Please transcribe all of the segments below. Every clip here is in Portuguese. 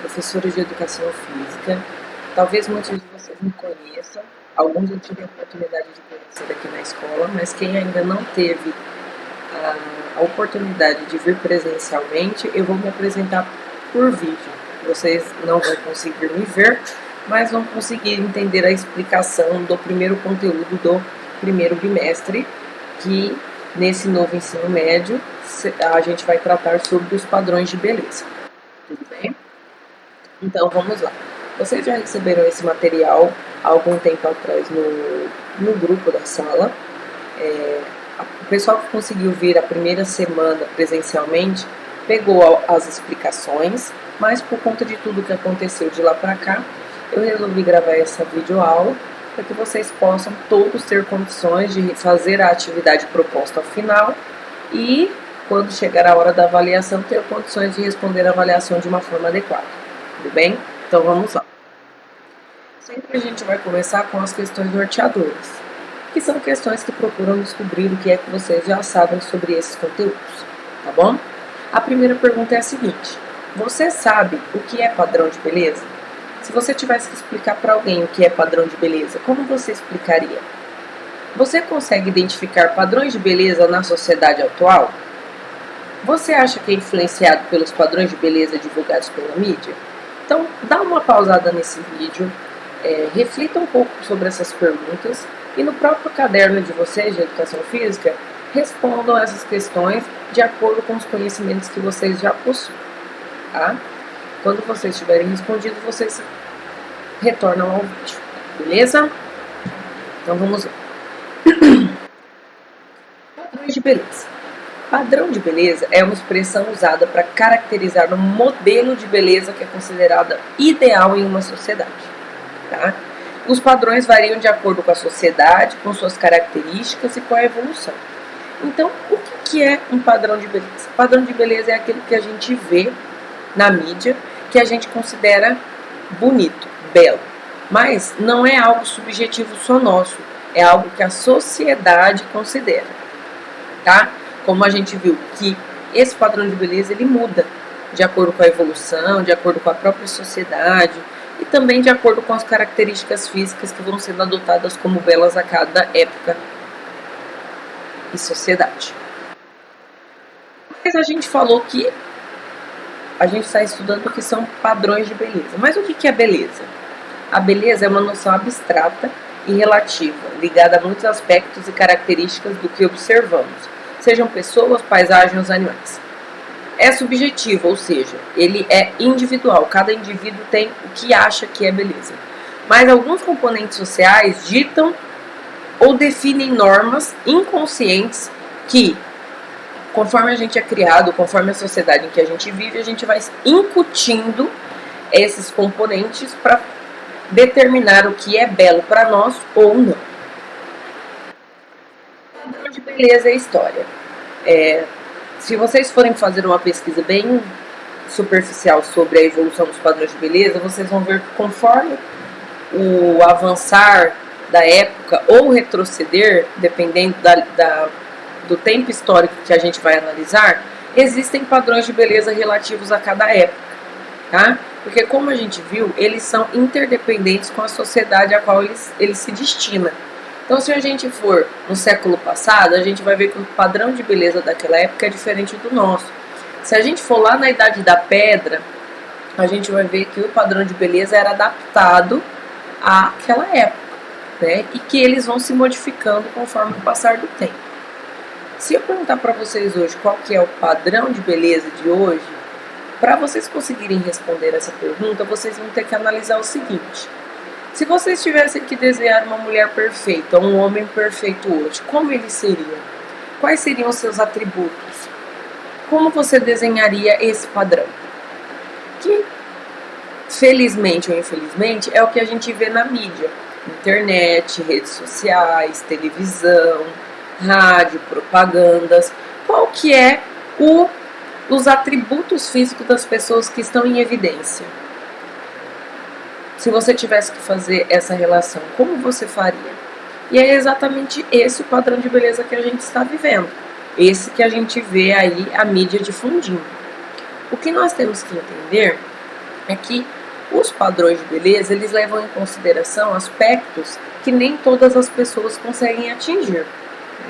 professora de Educação Física. Talvez muitos de vocês me conheçam, alguns eu tive a oportunidade de conhecer aqui na escola, mas quem ainda não teve a oportunidade de vir presencialmente, eu vou me apresentar por vídeo. Vocês não vão conseguir me ver, mas vão conseguir entender a explicação do primeiro conteúdo do primeiro bimestre, que nesse novo ensino médio a gente vai tratar sobre os padrões de beleza. Tudo bem? Então vamos lá. Vocês já receberam esse material há algum tempo atrás no grupo da sala. O pessoal que conseguiu vir a primeira semana presencialmente pegou as explicações, mas por conta de tudo que aconteceu de lá para cá, eu resolvi gravar essa videoaula para que vocês possam todos ter condições de fazer a atividade proposta ao final e, quando chegar a hora da avaliação, ter condições de responder a avaliação de uma forma adequada. Tudo bem? Então vamos lá. Sempre a gente vai começar com as questões norteadoras, que são questões que procuram descobrir o que é que vocês já sabem sobre esses conteúdos, tá bom? A primeira pergunta é a seguinte: você sabe o que é padrão de beleza? Se você tivesse que explicar para alguém o que é padrão de beleza, como você explicaria? Você consegue identificar padrões de beleza na sociedade atual? Você acha que é influenciado pelos padrões de beleza divulgados pela mídia? Então, dá uma pausada nesse vídeo, reflita um pouco sobre essas perguntas e no próprio caderno de vocês de Educação Física, respondam essas questões de acordo com os conhecimentos que vocês já possuem, tá? Quando vocês tiverem respondido, vocês retornam ao vídeo, beleza? Então vamos lá. Padrões de beleza. Padrão de beleza é uma expressão usada para caracterizar um modelo de beleza que é considerada ideal em uma sociedade, tá? Os padrões variam de acordo com a sociedade, com suas características e com a evolução. Então, o que é um padrão de beleza? Padrão de beleza é aquilo que a gente vê na mídia, que a gente considera bonito, belo. Mas não é algo subjetivo só nosso, é algo que a sociedade considera, tá? Como a gente viu que esse padrão de beleza ele muda de acordo com a evolução, de acordo com a própria sociedade e também de acordo com as características físicas que vão sendo adotadas como belas a cada época e sociedade. Mas a gente falou que a gente está estudando o que são padrões de beleza. Mas o que é beleza? A beleza é uma noção abstrata e relativa, ligada a muitos aspectos e características do que observamos, sejam pessoas, paisagens ou animais. É subjetivo, ou seja, ele é individual, cada indivíduo tem o que acha que é beleza. Mas alguns componentes sociais ditam ou definem normas inconscientes que, conforme a gente é criado, conforme a sociedade em que a gente vive, a gente vai incutindo esses componentes para determinar o que é belo para nós ou não. Padrão de beleza é história. Se vocês forem fazer uma pesquisa bem superficial sobre a evolução dos padrões de beleza, vocês vão ver que conforme o avançar da época ou retroceder, dependendo do tempo histórico que a gente vai analisar, existem padrões de beleza relativos a cada época, tá? Porque como a gente viu, eles são interdependentes com a sociedade a qual eles se destinam. Então, se a gente for no século passado, a gente vai ver que o padrão de beleza daquela época é diferente do nosso. Se a gente for lá na Idade da Pedra, a gente vai ver que o padrão de beleza era adaptado àquela época, né? E que eles vão se modificando conforme o passar do tempo. Se eu perguntar para vocês hoje qual que é o padrão de beleza de hoje, para vocês conseguirem responder essa pergunta, vocês vão ter que analisar o seguinte: se vocês tivessem que desenhar uma mulher perfeita, um homem perfeito hoje, como ele seria? Quais seriam os seus atributos? Como você desenharia esse padrão? Que, felizmente ou infelizmente, é o que a gente vê na mídia. Internet, redes sociais, televisão, rádio, propagandas. Qual que é os atributos físicos das pessoas que estão em evidência? Se você tivesse que fazer essa relação, como você faria? E é exatamente esse o padrão de beleza que a gente está vivendo. Esse que a gente vê aí a mídia difundindo. O que nós temos que entender é que os padrões de beleza, eles levam em consideração aspectos que nem todas as pessoas conseguem atingir,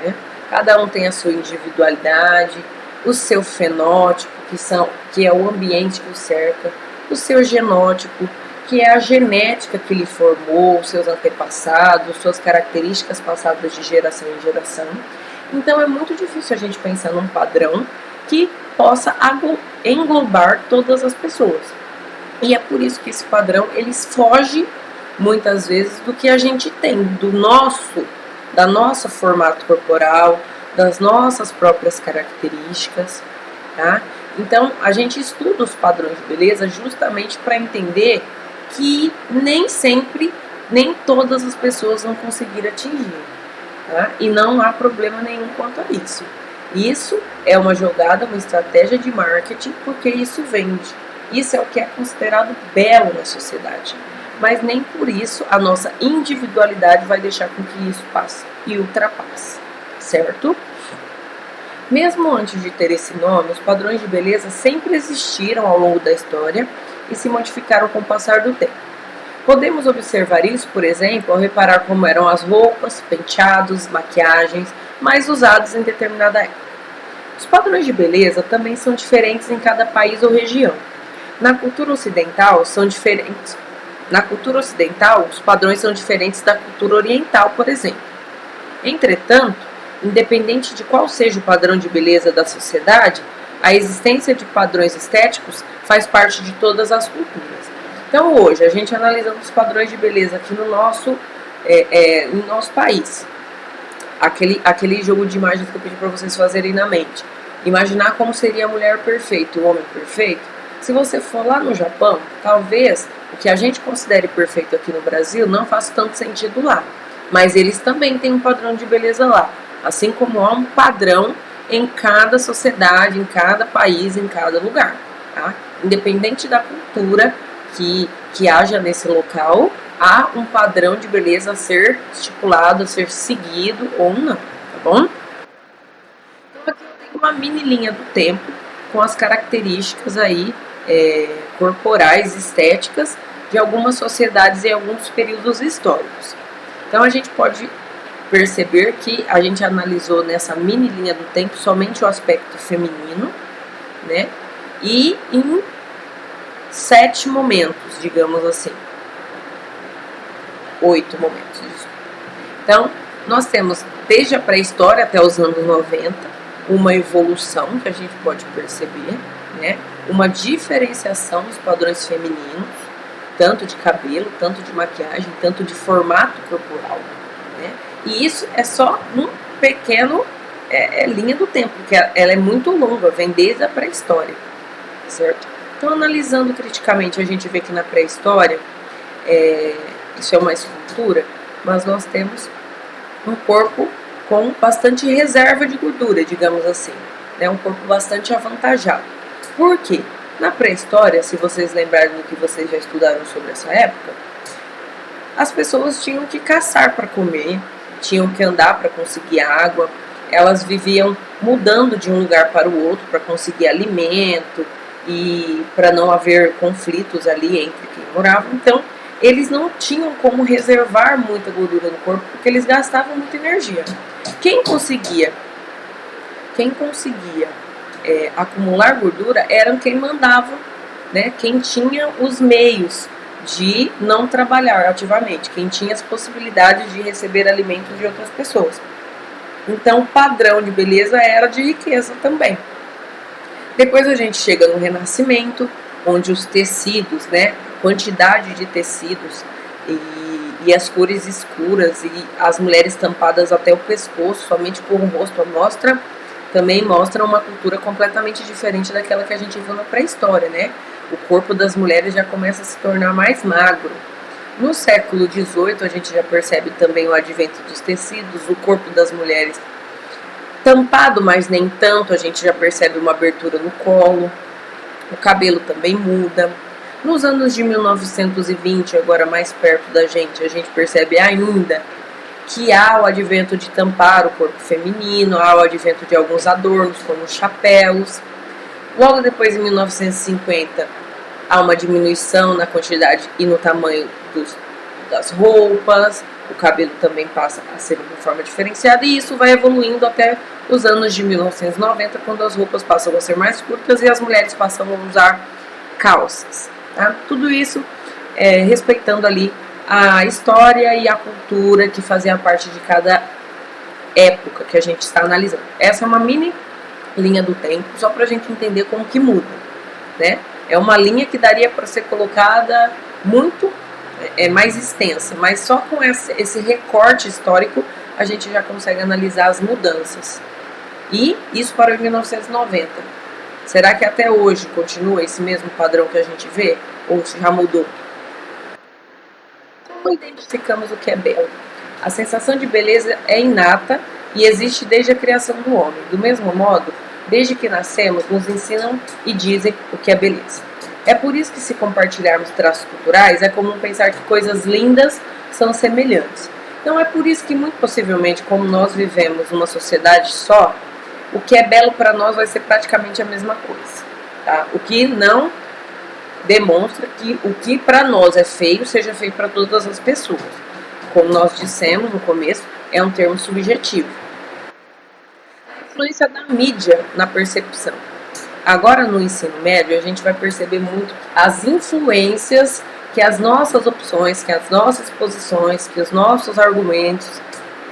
né? Cada um tem a sua individualidade, o seu fenótipo, que é o ambiente que o cerca, o seu genótipo, que é a genética que lhe formou, seus antepassados, suas características passadas de geração em geração. Então é muito difícil a gente pensar num padrão que possa englobar todas as pessoas. E é por isso que esse padrão, ele foge muitas vezes do que a gente tem, da nossa formato corporal, das nossas próprias características, tá? Então, a gente estuda os padrões de beleza justamente para entender que nem sempre, nem todas as pessoas vão conseguir atingir, tá? E não há problema nenhum quanto a isso. Isso é uma jogada, uma estratégia de marketing, porque isso vende. Isso é o que é considerado belo na sociedade. Mas nem por isso a nossa individualidade vai deixar com que isso passe e ultrapasse, certo? Mesmo antes de ter esse nome, os padrões de beleza sempre existiram ao longo da história e se modificaram com o passar do tempo. Podemos observar isso, por exemplo, ao reparar como eram as roupas, penteados, maquiagens mais usados em determinada época. Os padrões de beleza também são diferentes em cada país ou região. Na cultura ocidental, os padrões são diferentes da cultura oriental, por exemplo. Entretanto, independente de qual seja o padrão de beleza da sociedade, a existência de padrões estéticos faz parte de todas as culturas. Então, hoje, a gente analisando os padrões de beleza aqui no nosso país. Aquele jogo de imagens que eu pedi para vocês fazerem na mente. Imaginar como seria a mulher perfeita, o homem perfeito. Se você for lá no Japão, talvez o que a gente considere perfeito aqui no Brasil não faça tanto sentido lá. Mas eles também têm um padrão de beleza lá. Assim como há um padrão em cada sociedade, em cada país, em cada lugar. Tá? Independente da cultura que haja nesse local, há um padrão de beleza a ser estipulado, a ser seguido ou não. Tá bom? Então aqui eu tenho uma mini linha do tempo com as características aí corporais, estéticas de algumas sociedades em alguns períodos históricos. Então a gente pode perceber que a gente analisou nessa mini linha do tempo somente o aspecto feminino, né? E em 7 momentos, digamos assim. 8 momentos. Então, nós temos desde a pré-história até os anos 90 uma evolução que a gente pode perceber, né? Uma diferenciação dos padrões femininos, tanto de cabelo, tanto de maquiagem, tanto de formato corporal, né? E isso é só um pequeno linha do tempo, porque ela é muito longa, vem desde a pré-história, certo? Então, analisando criticamente, a gente vê que na pré-história, isso é uma escultura, mas nós temos um corpo com bastante reserva de gordura, digamos assim, né? Um corpo bastante avantajado. Por quê? Na pré-história, se vocês lembrarem do que vocês já estudaram sobre essa época, as pessoas tinham que caçar para comer, tinham que andar para conseguir água, elas viviam mudando de um lugar para o outro para conseguir alimento e para não haver conflitos ali entre quem morava. Então, eles não tinham como reservar muita gordura no corpo porque eles gastavam muita energia. Quem conseguia acumular gordura eram quem mandava, né? Quem tinha os meios de não trabalhar ativamente, quem tinha as possibilidades de receber alimentos de outras pessoas. Então, o padrão de beleza era de riqueza também. Depois a gente chega no Renascimento, onde os tecidos, né? Quantidade de tecidos e as cores escuras e as mulheres tampadas até o pescoço, somente com o rosto também mostra uma cultura completamente diferente daquela que a gente viu na pré-história, né? O corpo das mulheres já começa a se tornar mais magro. No século XVIII, a gente já percebe também o advento dos tecidos, o corpo das mulheres tampado, mas nem tanto, a gente já percebe uma abertura no colo, o cabelo também muda. Nos anos de 1920, agora mais perto da gente, a gente percebe ainda que há o advento de tampar o corpo feminino, há o advento de alguns adornos, como chapéus. Logo depois, em 1950, há uma diminuição na quantidade e no tamanho das roupas, o cabelo também passa a ser uma forma diferenciada, e isso vai evoluindo até os anos de 1990, quando as roupas passam a ser mais curtas e as mulheres passam a usar calças. Tá? Tudo isso respeitando ali a história e a cultura que fazia parte de cada época que a gente está analisando. Essa é uma mini linha do tempo, só para a gente entender como que muda, né? É uma linha que daria para ser colocada muito mais extensa, mas só com esse recorte histórico a gente já consegue analisar as mudanças. E isso para 1990. Será que até hoje continua esse mesmo padrão que a gente vê? Ou já mudou? Como identificamos o que é belo? A sensação de beleza é inata e existe desde a criação do homem. Do mesmo modo, desde que nascemos, nos ensinam e dizem o que é beleza. É por isso que, se compartilharmos traços culturais, é comum pensar que coisas lindas são semelhantes. Então é por isso que, muito possivelmente, como nós vivemos numa sociedade só, o que é belo para nós vai ser praticamente a mesma coisa. Tá? O que não demonstra que o que para nós é feio, seja feio para todas as pessoas. Como nós dissemos no começo, é um termo subjetivo. A influência da mídia na percepção. Agora, no ensino médio, a gente vai perceber muito as influências que as nossas opções, que as nossas posições, que os nossos argumentos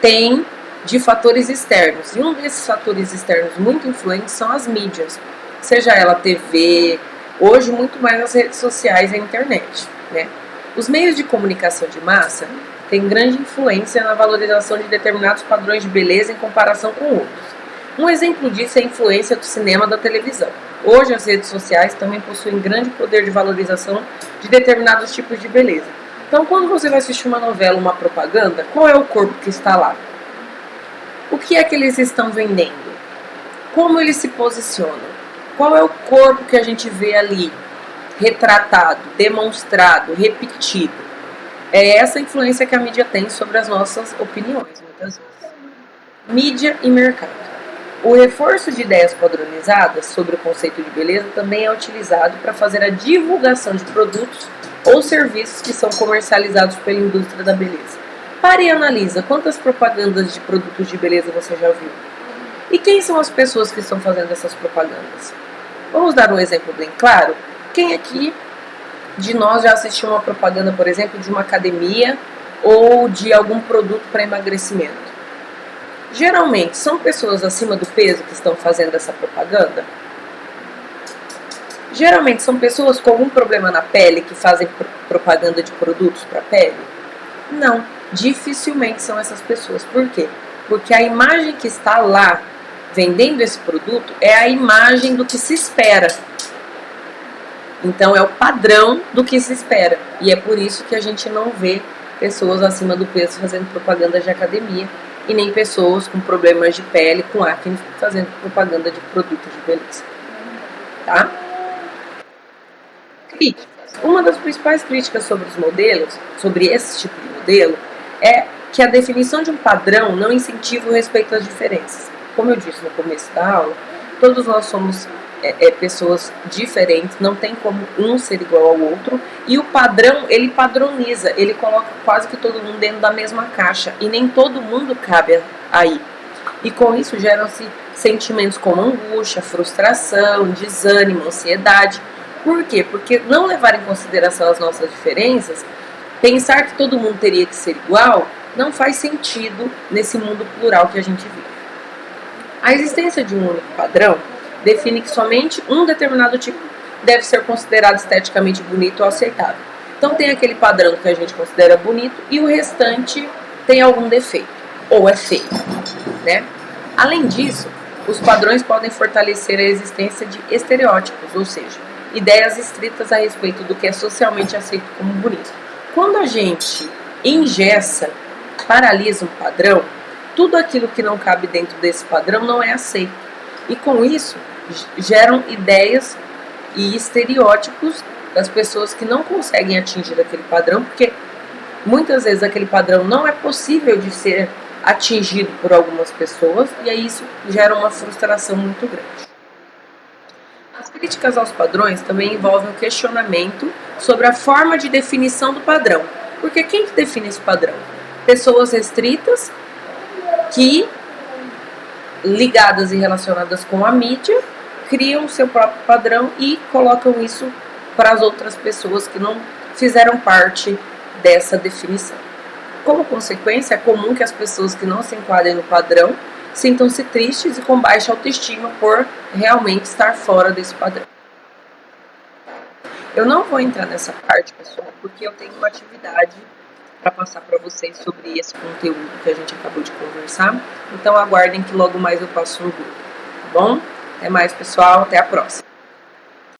têm de fatores externos. E um desses fatores externos muito influentes são as mídias, seja ela TV, hoje muito mais as redes sociais e a internet, né? Os meios de comunicação de massa têm grande influência na valorização de determinados padrões de beleza em comparação com outros. Um exemplo disso é a influência do cinema e da televisão. Hoje as redes sociais também possuem grande poder de valorização de determinados tipos de beleza. Então, quando você vai assistir uma novela, uma propaganda, qual é o corpo que está lá? O que é que eles estão vendendo? Como eles se posicionam? Qual é o corpo que a gente vê ali? Retratado, demonstrado, repetido. É essa influência que a mídia tem sobre as nossas opiniões, muitas vezes. Mídia e mercado. O reforço de ideias padronizadas sobre o conceito de beleza também é utilizado para fazer a divulgação de produtos ou serviços que são comercializados pela indústria da beleza. Pare e analisa quantas propagandas de produtos de beleza você já viu. E quem são as pessoas que estão fazendo essas propagandas? Vamos dar um exemplo bem claro? Quem aqui de nós já assistiu uma propaganda, por exemplo, de uma academia ou de algum produto para emagrecimento? Geralmente, são pessoas acima do peso que estão fazendo essa propaganda? Geralmente, são pessoas com algum problema na pele que fazem propaganda de produtos para a pele? Não, dificilmente são essas pessoas. Por quê? Porque a imagem que está lá vendendo esse produto é a imagem do que se espera. Então, é o padrão do que se espera. E é por isso que a gente não vê pessoas acima do peso fazendo propaganda de academia e nem pessoas com problemas de pele, com acne, fazendo propaganda de produtos de beleza. Tá? Críticas. Uma das principais críticas sobre os modelos, sobre esse tipo de modelo, é que a definição de um padrão não incentiva o respeito às diferenças. Como eu disse no começo da aula, todos nós somos pessoas diferentes, não tem como um ser igual ao outro, e o padrão, ele padroniza, ele coloca quase que todo mundo dentro da mesma caixa, e nem todo mundo cabe aí. E com isso geram-se sentimentos como angústia, frustração, desânimo, ansiedade. Por quê? Porque não levar em consideração as nossas diferenças, pensar que todo mundo teria que ser igual, não faz sentido nesse mundo plural que a gente vive. A existência de um único padrão define que somente um determinado tipo deve ser considerado esteticamente bonito ou aceitável. Então tem aquele padrão que a gente considera bonito e o restante tem algum defeito, ou é feio, né? Além disso, os padrões podem fortalecer a existência de estereótipos, ou seja, ideias estritas a respeito do que é socialmente aceito como bonito. Quando a gente engessa, paralisa um padrão, tudo aquilo que não cabe dentro desse padrão não é aceito. E com isso, geram ideias e estereótipos das pessoas que não conseguem atingir aquele padrão, porque muitas vezes aquele padrão não é possível de ser atingido por algumas pessoas, e aí isso gera uma frustração muito grande. As Críticas aos padrões também envolvem o questionamento sobre a forma de definição do padrão. Porque quem que define esse padrão? Pessoas restritas que, ligadas e relacionadas com a mídia, criam o seu próprio padrão e colocam isso para as outras pessoas que não fizeram parte dessa definição. Como consequência, é comum que as pessoas que não se enquadrem no padrão sintam-se tristes e com baixa autoestima por realmente estar fora desse padrão. Eu não vou entrar nessa parte, pessoal, porque eu tenho uma atividade para passar para vocês sobre esse conteúdo que a gente acabou de conversar. Então aguardem que logo mais eu passo no grupo, tá bom? Até mais, pessoal, até a próxima.